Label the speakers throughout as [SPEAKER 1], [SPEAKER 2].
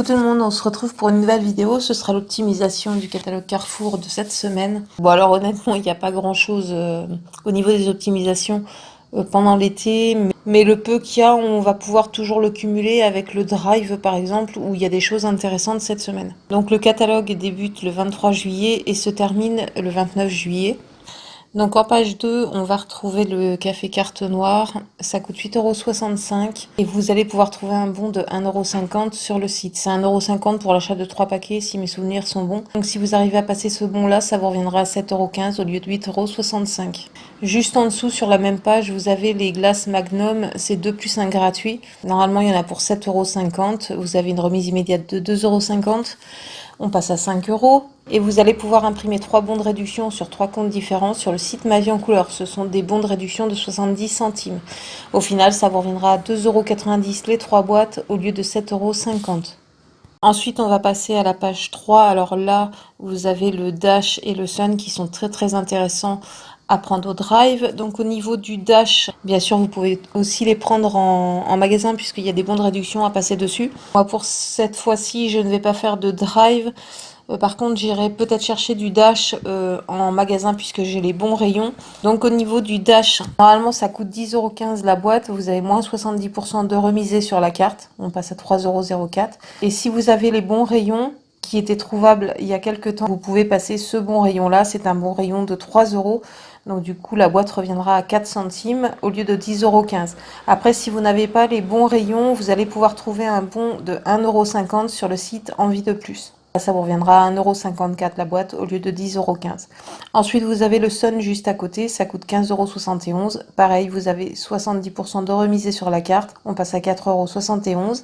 [SPEAKER 1] Coucou tout le monde, on se retrouve pour une nouvelle vidéo. Ce sera l'optimisation du catalogue Carrefour de cette semaine. Bon alors honnêtement, il n'y a pas grand chose au niveau des optimisations pendant l'été, mais le peu qu'il y a, on va pouvoir toujours le cumuler avec le Drive par exemple, où il y a des choses intéressantes cette semaine. Donc le catalogue débute le 23 juillet et se termine le 29 juillet. Donc en page 2, on va retrouver le café carte noire. Ça coûte 8,65 € et vous allez pouvoir trouver un bon de 1,50 € sur le site. C'est 1,50 € pour l'achat de 3 paquets si mes souvenirs sont bons. Donc si vous arrivez à passer ce bon-là, ça vous reviendra à 7,15 € au lieu de 8,65 €. Juste en dessous, sur la même page, vous avez les glaces Magnum. C'est 2 plus 1 gratuit. Normalement, il y en a pour 7,50 €. Vous avez une remise immédiate de 2,50 €. On passe à 5 € et vous allez pouvoir imprimer 3 bons de réduction sur 3 comptes différents sur le site Ma Vie en couleur. Ce sont des bons de réduction de 70 centimes. Au final, ça vous reviendra à 2,90 € les 3 boîtes au lieu de 7,50 €. Ensuite, on va passer à la page 3. Alors là, vous avez le Dash et le Sun qui sont très intéressants à prendre au Drive. Donc au niveau du Dash, bien sûr, vous pouvez aussi les prendre en magasin puisqu'il y a des bons de réduction à passer dessus. Moi, pour cette fois-ci, je ne vais pas faire de Drive. Par contre, j'irai peut-être chercher du Dash en magasin puisque j'ai les bons rayons. Donc au niveau du Dash, normalement ça coûte 10,15 € la boîte. Vous avez moins 70% de remisée sur la carte. On passe à 3,04 €. Et si vous avez les bons rayons qui étaient trouvables il y a quelques temps, vous pouvez passer ce bon rayon là. C'est un bon rayon de 3 €. Donc du coup, la boîte reviendra à 4 centimes au lieu de 10,15 €. Après, si vous n'avez pas les bons rayons, vous allez pouvoir trouver un bon de 1,50 € sur le site Envie de Plus. Ça vous reviendra à 1,54 € la boîte au lieu de 10,15 €. Ensuite, vous avez le Sun juste à côté, ça coûte 15,71 €. Pareil, vous avez 70% de remisée sur la carte, on passe à 4,71 €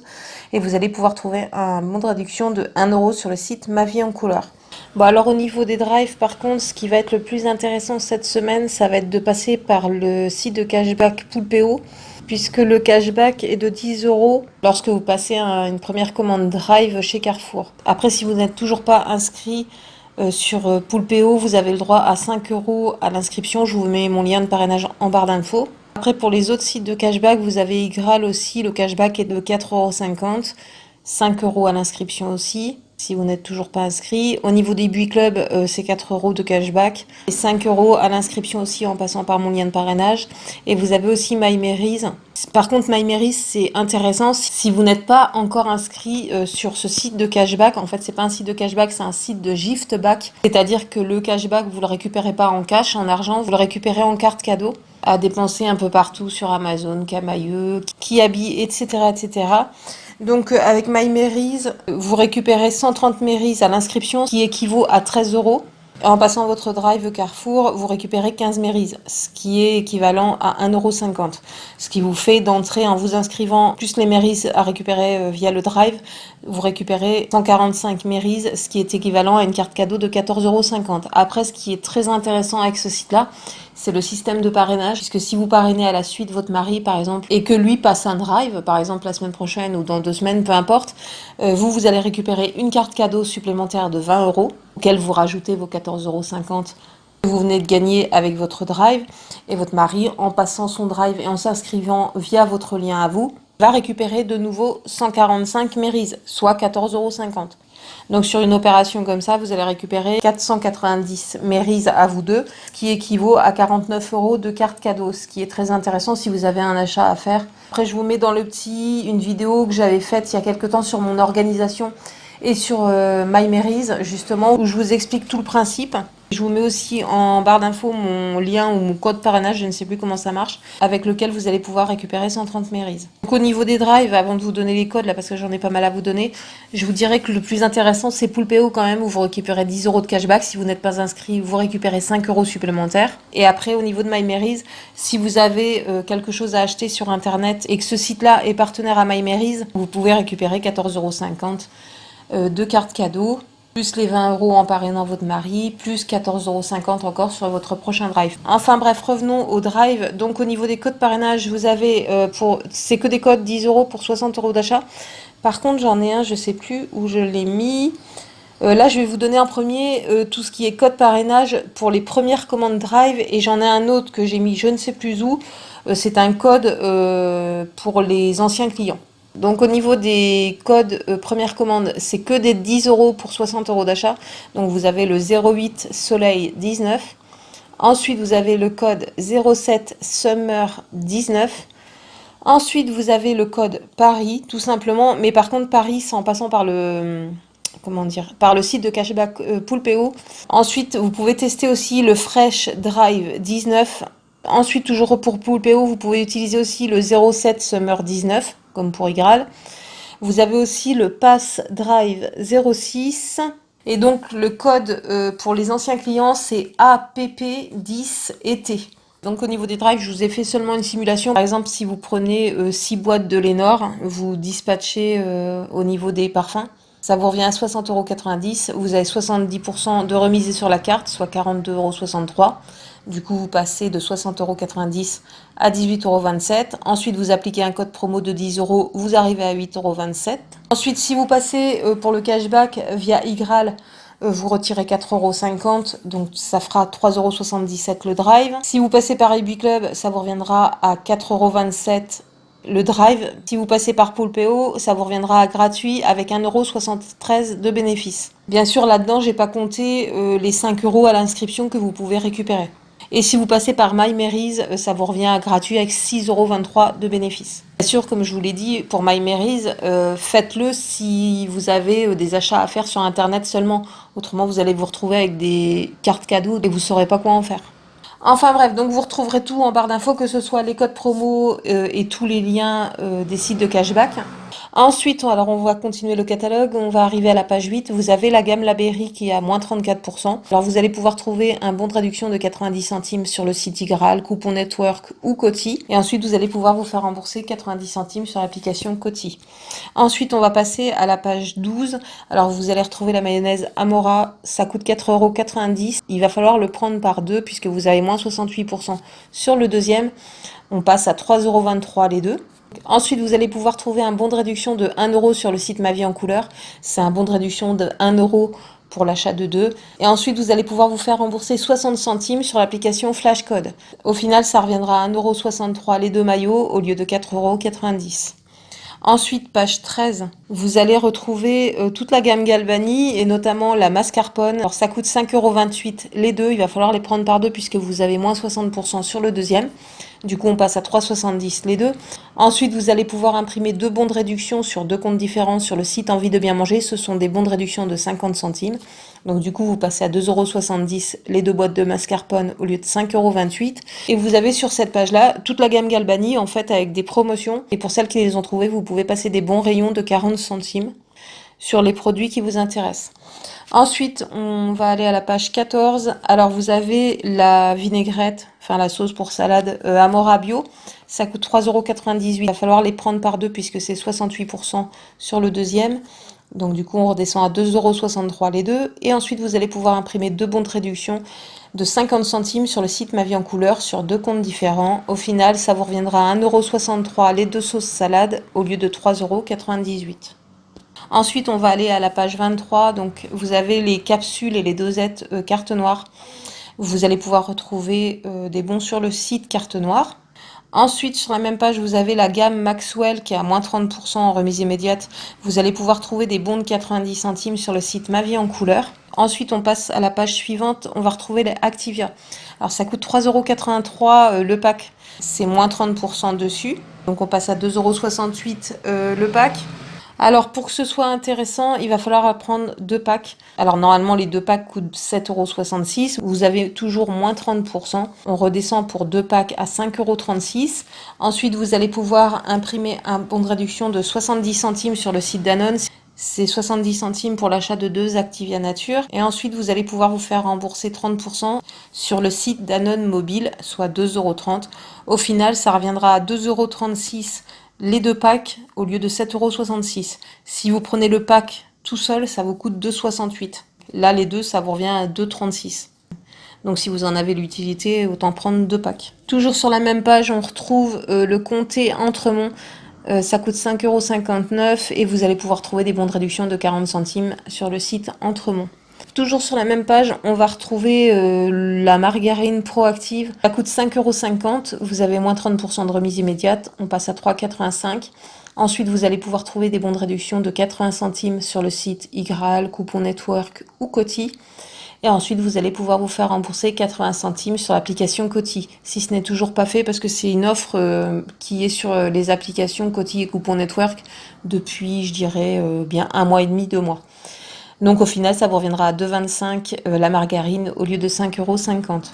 [SPEAKER 1] et vous allez pouvoir trouver un bon de réduction de 1 € sur le site Ma Vie en couleur. Bon alors au niveau des drives, par contre, ce qui va être le plus intéressant cette semaine, ça va être de passer par le site de cashback Poolpeo, puisque le cashback est de 10 € lorsque vous passez une première commande Drive chez Carrefour. Après, si vous n'êtes toujours pas inscrit sur Poolpeo, vous avez le droit à 5 € à l'inscription. Je vous mets mon lien de parrainage en barre d'infos. Après, pour les autres sites de cashback, vous avez Igral aussi. Le cashback est de 4,50 €, 5 € à l'inscription aussi, si vous n'êtes toujours pas inscrit. Au niveau des Buy Club, c'est 4 € de cashback et 5 € à l'inscription aussi en passant par mon lien de parrainage. Et vous avez aussi MyMary's. Par contre, MyMary's, c'est intéressant si vous n'êtes pas encore inscrit sur ce site de cashback. En fait, c'est pas un site de cashback, c'est un site de giftback. C'est-à-dire que le cashback, vous le récupérez pas en cash, en argent, vous le récupérez en carte cadeau à dépenser un peu partout sur Amazon, Camailleux, Kiabi, etc., etc. Donc avec MyMary's, vous récupérez 130 Marys à l'inscription, qui équivaut à 13 €. En passant votre drive Carrefour, vous récupérez 15 Marys, ce qui est équivalent à 1,50 €. Ce qui vous fait d'entrer en vous inscrivant, plus les Marys à récupérer via le drive, vous récupérez 145 Marys, ce qui est équivalent à une carte cadeau de 14,50 €. Après, ce qui est très intéressant avec ce site-là, c'est le système de parrainage, puisque si vous parrainez à la suite votre mari, par exemple, et que lui passe un drive, par exemple la semaine prochaine ou dans 2 semaines, peu importe, vous allez récupérer une carte cadeau supplémentaire de 20 € auquel vous rajoutez vos 14,50 € que vous venez de gagner avec votre drive, et votre mari, en passant son drive et en s'inscrivant via votre lien à vous, va récupérer de nouveau 145 Marys, soit 14,50 €. Donc sur une opération comme ça, vous allez récupérer 490 Marys à vous deux, ce qui équivaut à 49 € de carte cadeau, ce qui est très intéressant si vous avez un achat à faire. Après, je vous mets dans le petit une vidéo que j'avais faite il y a quelques temps sur mon organisation et sur MyMary's, justement, où je vous explique tout le principe. Je vous mets aussi en barre d'infos mon lien ou mon code parrainage, je ne sais plus comment ça marche, avec lequel vous allez pouvoir récupérer 130 Marys. Donc au niveau des drives, avant de vous donner les codes, là, parce que j'en ai pas mal à vous donner, je vous dirais que le plus intéressant, c'est Poolpeo quand même, où vous récupérez 10 € de cashback. Si vous n'êtes pas inscrit, vous récupérez 5 € supplémentaires. Et après, au niveau de MyMary's, si vous avez quelque chose à acheter sur Internet et que ce site-là est partenaire à MyMary's, vous pouvez récupérer 14,50 € de cartes cadeaux, plus les 20 € en parrainant votre mari, plus 14,50 € encore sur votre prochain drive. Enfin bref, revenons au drive. Donc au niveau des codes parrainage, vous avez c'est que des codes 10 € pour 60 € d'achat. Par contre, j'en ai un, je sais plus où je l'ai mis. Là, je vais vous donner en premier tout ce qui est code parrainage pour les premières commandes drive, et j'en ai un autre que j'ai mis je ne sais plus où. C'est un code pour les anciens clients. Donc au niveau des codes première commande, c'est que des 10 euros pour 60 euros d'achat. Donc vous avez le 08 Soleil 19. Ensuite vous avez le code 07 Summer 19. Ensuite vous avez le code Paris tout simplement. Mais par contre Paris c'est en passant par le... Comment dire, par le site de cashback Poolpeo. Ensuite, vous pouvez tester aussi le Fresh Drive 19. Ensuite, toujours pour Poolpeo, vous pouvez utiliser aussi le 07 Summer 19, comme pour Igral. Vous avez aussi le Pass Drive 06. Et donc, le code pour les anciens clients, c'est APP10ET. Donc au niveau des drives, je vous ai fait seulement une simulation. Par exemple, si vous prenez 6 boîtes de Lénore, vous dispatchez au niveau des parfums. Ça vous revient à 60,90 €. Vous avez 70% de remise sur la carte, soit 42,63 €. Du coup, vous passez de 60,90 € à 18,27 €. Ensuite, vous appliquez un code promo de 10 €, vous arrivez à 8,27 €. Ensuite, si vous passez pour le cashback via Igral, vous retirez 4,50 €, donc ça fera 3,77 € le drive. Si vous passez par eBay Club, ça vous reviendra à 4,27 € le drive. Si vous passez par Poolpeo, ça vous reviendra à gratuit avec 1,73 € de bénéfice. Bien sûr, là-dedans, j'ai pas compté les 5 € à l'inscription que vous pouvez récupérer. Et si vous passez par MyMary's, ça vous revient à gratuit avec 6,23 € de bénéfice. Bien sûr, comme je vous l'ai dit, pour MyMary's, faites-le si vous avez des achats à faire sur Internet seulement. Autrement, vous allez vous retrouver avec des cartes cadeaux et vous saurez pas quoi en faire. Enfin bref, donc vous retrouverez tout en barre d'infos, que ce soit les codes promo et tous les liens des sites de cashback. Ensuite, alors on va continuer le catalogue, on va arriver à la page 8. Vous avez la gamme La Berry qui est à moins 34%. Alors vous allez pouvoir trouver un bon de réduction de 90 centimes sur le site Igral, Coupon Network ou Coty. Et ensuite, vous allez pouvoir vous faire rembourser 90 centimes sur l'application Coty. Ensuite, on va passer à la page 12. Alors vous allez retrouver la mayonnaise Amora, ça coûte 4,90 €. Il va falloir le prendre par deux puisque vous avez moins 68% sur le deuxième. On passe à 3,23 € les deux. Ensuite, vous allez pouvoir trouver un bon de réduction de 1 € sur le site Ma Vie en Couleur. C'est un bon de réduction de 1 € pour l'achat de deux. Et ensuite, vous allez pouvoir vous faire rembourser 60 centimes sur l'application Flashcode. Au final, ça reviendra à 1,63 € les deux maillots au lieu de 4,90 €. Ensuite, page 13, vous allez retrouver toute la gamme Galvani et notamment la mascarpone. Alors ça coûte 5,28 € les deux, il va falloir les prendre par deux puisque vous avez moins 60% sur le deuxième. Du coup, on passe à 3,70 € les deux. Ensuite, vous allez pouvoir imprimer deux bons de réduction sur deux comptes différents sur le site Envie de bien manger. Ce sont des bons de réduction de 50 centimes. Donc du coup, vous passez à 2,70 € les deux boîtes de mascarpone au lieu de 5,28 €. Et vous avez sur cette page-là toute la gamme Galbani, en fait, avec des promotions. Et pour celles qui les ont trouvées, vous pouvez passer des bons rayons de 40 centimes sur les produits qui vous intéressent. Ensuite, on va aller à la page 14. Alors, vous avez la vinaigrette, enfin la sauce pour salade Amora Bio. Ça coûte 3,98 €. Il va falloir les prendre par deux puisque c'est 68% sur le deuxième. Donc du coup, on redescend à 2,63 € les deux. Et ensuite, vous allez pouvoir imprimer deux bons de réduction de 50 centimes sur le site Ma Vie en Couleur sur deux comptes différents. Au final, ça vous reviendra à 1,63 € les deux sauces salades au lieu de 3,98 €. Ensuite, on va aller à la page 23. Donc, vous avez les capsules et les dosettes carte noire. Vous allez pouvoir retrouver des bons sur le site carte noire. Ensuite, sur la même page, vous avez la gamme Maxwell qui est à moins 30% en remise immédiate. Vous allez pouvoir trouver des bons de 90 centimes sur le site Ma Vie en Couleur. Ensuite, on passe à la page suivante. On va retrouver les Activia. Alors, ça coûte 3,83 € le pack. C'est moins 30% dessus. Donc, on passe à 2,68 € le pack. Alors, pour que ce soit intéressant, il va falloir prendre deux packs. Alors, normalement, les deux packs coûtent 7,66 €. Vous avez toujours moins 30%. On redescend pour deux packs à 5,36 €. Ensuite, vous allez pouvoir imprimer un bon de réduction de 70 centimes sur le site Danone. C'est 70 centimes pour l'achat de deux Activia Nature. Et ensuite, vous allez pouvoir vous faire rembourser 30% sur le site Danone Mobile, soit 2,30 €. Au final, ça reviendra à 2,36 € les deux packs au lieu de 7,66 €. Si vous prenez le pack tout seul, ça vous coûte 2,68 €. Là, les deux, ça vous revient à 2,36 €. Donc si vous en avez l'utilité, autant prendre deux packs. Toujours sur la même page, on retrouve le comté Entremont. Ça coûte 5,59 € et vous allez pouvoir trouver des bons de réduction de 40 centimes sur le site Entremont. Toujours sur la même page, on va retrouver la margarine Proactive. Ça coûte 5,50 €. Vous avez moins 30% de remise immédiate. On passe à 3,85 €. Ensuite, vous allez pouvoir trouver des bons de réduction de 80 centimes sur le site iGraal, Coupon Network ou Coty. Et ensuite, vous allez pouvoir vous faire rembourser 80 centimes sur l'application Coty. Si ce n'est toujours pas fait, parce que c'est une offre qui est sur les applications Coty et Coupon Network depuis, je dirais, bien 1 mois et demi, 2 mois. Donc au final, ça vous reviendra à 2,25 la margarine au lieu de 5,50 €.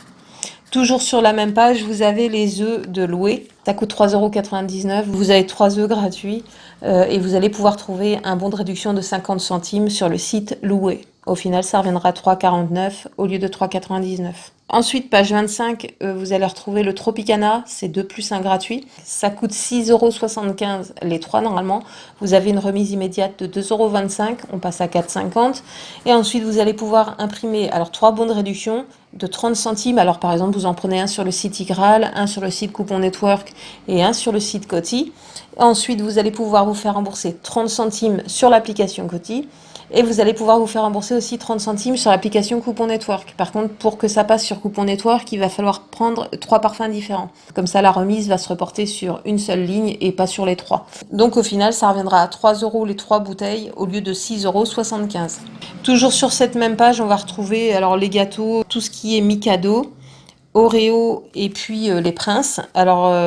[SPEAKER 1] Toujours sur la même page, vous avez les œufs de Loué. Ça coûte 3,99 €. Vous avez 3 œufs gratuits et vous allez pouvoir trouver un bon de réduction de 50 centimes sur le site Loué. Au final, ça reviendra à 3,49 € au lieu de 3,99 €. Ensuite, page 25, vous allez retrouver le Tropicana, c'est 2 plus 1 gratuit. Ça coûte 6,75 € les 3 normalement. Vous avez une remise immédiate de 2,25 €, on passe à 4,50 €. Et ensuite, vous allez pouvoir imprimer 3 bons de réduction de 30 centimes. Alors par exemple, vous en prenez un sur le site iGraal, un sur le site Coupon Network et un sur le site Coty. Ensuite, vous allez pouvoir vous faire rembourser 30 centimes sur l'application Coty. Et vous allez pouvoir vous faire rembourser aussi 30 centimes sur l'application Coupon Network. Par contre, pour que ça passe sur Coupon Network, il va falloir prendre 3 parfums différents. Comme ça, la remise va se reporter sur une seule ligne et pas sur les 3. Donc au final, ça reviendra à 3 € les 3 bouteilles au lieu de 6,75 €. Toujours sur cette même page, on va retrouver les gâteaux, tout ce qui est Mikado, Oreo et puis les Princes.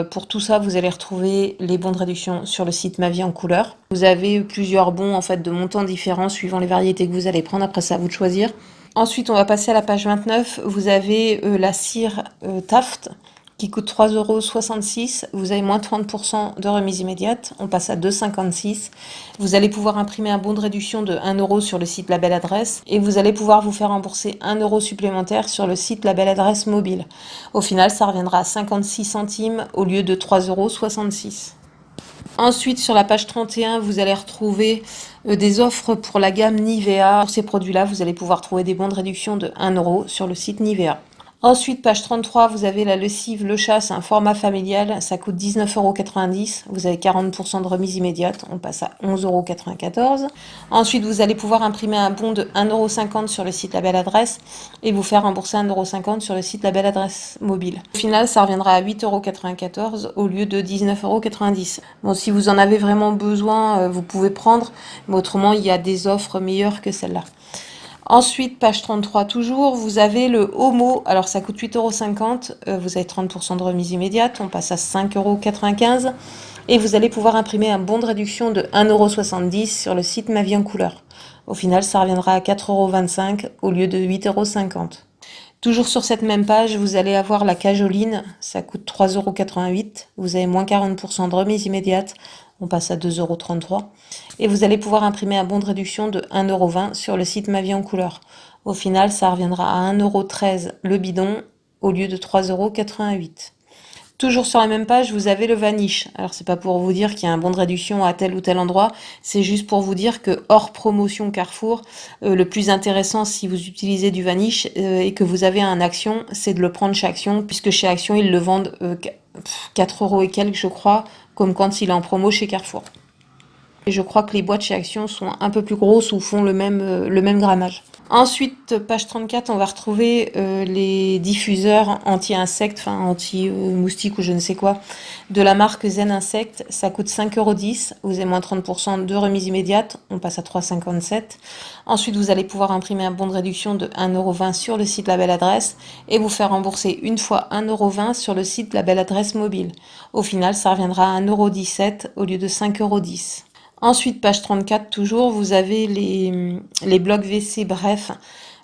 [SPEAKER 1] Pour tout ça, vous allez retrouver les bons de réduction sur le site Ma Vie en Couleur. Vous avez plusieurs bons en fait de montants différents suivant les variétés que vous allez prendre. Après, c'est à vous de choisir. Ensuite, on va passer à la page 29. Vous avez la cire Taft qui coûte 3,66 €. Vous avez moins 30% de remise immédiate. On passe à 2,56 €. Vous allez pouvoir imprimer un bon de réduction de 1 € sur le site La Belle Adresse et vous allez pouvoir vous faire rembourser 1 € supplémentaire sur le site La Belle Adresse mobile. Au final, ça reviendra à 56 centimes au lieu de 3,66 €. Ensuite, sur la page 31, vous allez retrouver des offres pour la gamme Nivea. Pour ces produits-là, vous allez pouvoir trouver des bons de réduction de 1 € sur le site Nivea. Ensuite, page 33, vous avez la lessive Le Chat, c'est un format familial, ça coûte 19,90 €. Vous avez 40% de remise immédiate, on passe à 11,94 €. Ensuite, vous allez pouvoir imprimer un bon de 1,50 € sur le site La Belle Adresse et vous faire rembourser 1,50 € sur le site La Belle Adresse mobile. Au final, ça reviendra à 8,94 € au lieu de 19,90 €. Bon, si vous en avez vraiment besoin, vous pouvez prendre, mais autrement, il y a des offres meilleures que celle-là. Ensuite, page 33 toujours, vous avez le Homo, ça coûte 8,50 €, vous avez 30% de remise immédiate, on passe à 5,95 € et vous allez pouvoir imprimer un bon de réduction de 1,70 € sur le site Ma Vie en Couleur. Au final, ça reviendra à 4,25 € au lieu de 8,50 €. Toujours sur cette même page, vous allez avoir la cajoline, ça coûte 3,88 €, vous avez moins 40% de remise immédiate, on passe à 2,33 € et vous allez pouvoir imprimer un bon de réduction de 1,20 € sur le site Ma Vie en Couleur. Au final, ça reviendra à 1,13 € le bidon au lieu de 3,88 €. Toujours sur la même page, vous avez le Vanish. C'est pas pour vous dire qu'il y a un bon de réduction à tel ou tel endroit, c'est juste pour vous dire que hors promotion Carrefour, le plus intéressant si vous utilisez du Vanish et que vous avez un Action, c'est de le prendre chez Action, puisque chez Action, ils le vendent 4 € et quelques, je crois, comme quand il est en promo chez Carrefour. Et je crois que les boîtes chez Action sont un peu plus grosses ou font le même grammage. Ensuite, page 34, on va retrouver les diffuseurs anti-insectes, anti-moustiques ou je ne sais quoi, de la marque Zen Insect. Ça coûte 5,10 €, vous avez moins 30% de remise immédiate, on passe à 3,57 €. Ensuite, vous allez pouvoir imprimer un bon de réduction de 1,20 € sur le site La Belle Adresse et vous faire rembourser une fois 1,20 € sur le site La Belle Adresse mobile. Au final, ça reviendra à 1,17 € au lieu de 5,10 €. Ensuite, page 34, toujours, vous avez les blocs WC, bref,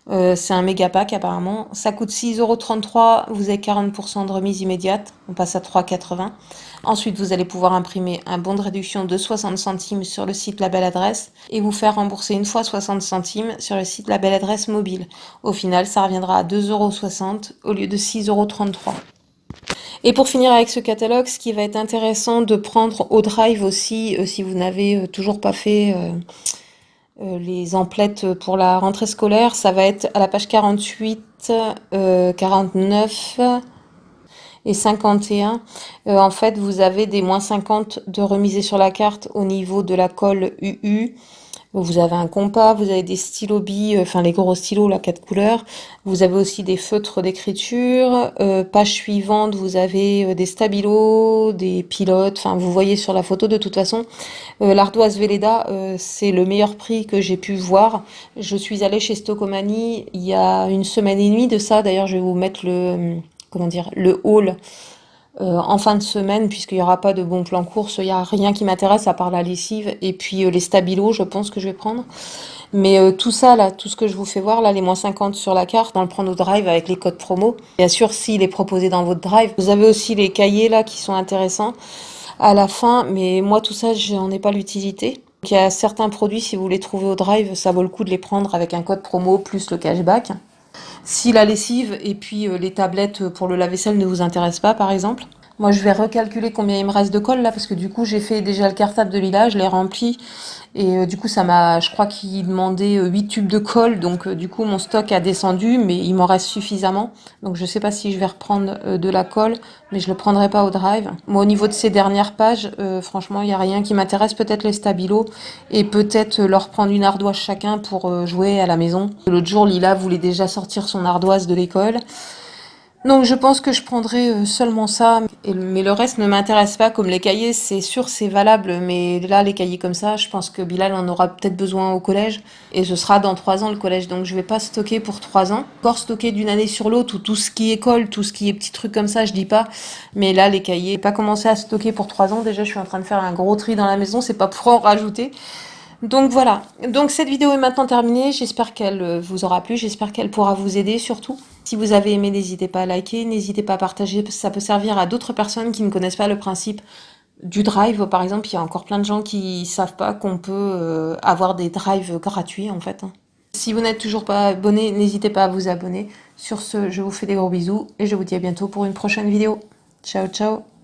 [SPEAKER 1] c'est un méga pack apparemment. Ça coûte 6,33 €, vous avez 40% de remise immédiate, on passe à 3,80 €. Ensuite, vous allez pouvoir imprimer un bon de réduction de 60 centimes sur le site La Belle Adresse et vous faire rembourser une fois 60 centimes sur le site La Belle Adresse mobile. Au final, ça reviendra à 2,60 € au lieu de 6,33 €. Et pour finir avec ce catalogue, ce qui va être intéressant de prendre au drive aussi, si vous n'avez toujours pas fait les emplettes pour la rentrée scolaire, ça va être à la page 48, 49 et 51. En fait, vous avez des moins 50 de remisés sur la carte au niveau de la colle UU. Vous avez un compas, vous avez des stylos billes, enfin les gros stylos, là, 4 couleurs. Vous avez aussi des feutres d'écriture. Page suivante, vous avez des stabilos, des pilotes. Enfin, vous voyez sur la photo de toute façon. L'ardoise Velleda, c'est le meilleur prix que j'ai pu voir. Je suis allée chez Stocomanie il y a une semaine et demie de ça. D'ailleurs, je vais vous mettre comment dire, le haul en fin de semaine, puisqu'il n'y aura pas de bon plan course, il n'y a rien qui m'intéresse à part la lessive et puis les stabilos, je pense que je vais prendre. Mais tout ça, là, tout ce que je vous fais voir, là, les moins 50 sur la carte, on le prend au drive avec les codes promo. Bien sûr, s'il est proposé dans votre drive. Vous avez aussi les cahiers, là, qui sont intéressants à la fin, mais moi, tout ça, j'en ai pas l'utilité. Il y a certains produits, si vous les trouvez au drive, ça vaut le coup de les prendre avec un code promo plus le cashback. Si la lessive et puis les tablettes pour le lave-vaisselle ne vous intéressent pas, par exemple, moi je vais recalculer combien il me reste de colle là, parce que du coup j'ai fait déjà le cartable de Lila, je l'ai rempli, et du coup ça m'a, je crois qu'il demandait 8 tubes de colle, donc du coup mon stock a descendu, mais il m'en reste suffisamment. Donc je sais pas si je vais reprendre de la colle, mais je le prendrai pas au drive. Moi au niveau de ces dernières pages, franchement il y a rien qui m'intéresse, peut-être les stabilos, et peut-être leur prendre une ardoise chacun pour jouer à la maison. L'autre jour Lila voulait déjà sortir son ardoise de l'école. Donc je pense que je prendrai seulement ça, mais le reste ne m'intéresse pas, comme les cahiers, c'est sûr c'est valable, mais là les cahiers comme ça, je pense que Bilal en aura peut-être besoin au collège, et ce sera dans 3 ans le collège, donc je vais pas stocker pour 3 ans. Encore stocker d'une année sur l'autre, ou tout ce qui est colle, tout ce qui est petits trucs comme ça, je dis pas, mais là les cahiers, pas commencer à stocker pour 3 ans, déjà je suis en train de faire un gros tri dans la maison, c'est pas pour en rajouter. Donc voilà, donc cette vidéo est maintenant terminée, j'espère qu'elle vous aura plu, j'espère qu'elle pourra vous aider surtout. Si vous avez aimé, n'hésitez pas à liker, n'hésitez pas à partager, ça peut servir à d'autres personnes qui ne connaissent pas le principe du drive. Par exemple, il y a encore plein de gens qui savent pas qu'on peut avoir des drives gratuits en fait. Si vous n'êtes toujours pas abonné, n'hésitez pas à vous abonner. Sur ce, je vous fais des gros bisous et je vous dis à bientôt pour une prochaine vidéo. Ciao ciao.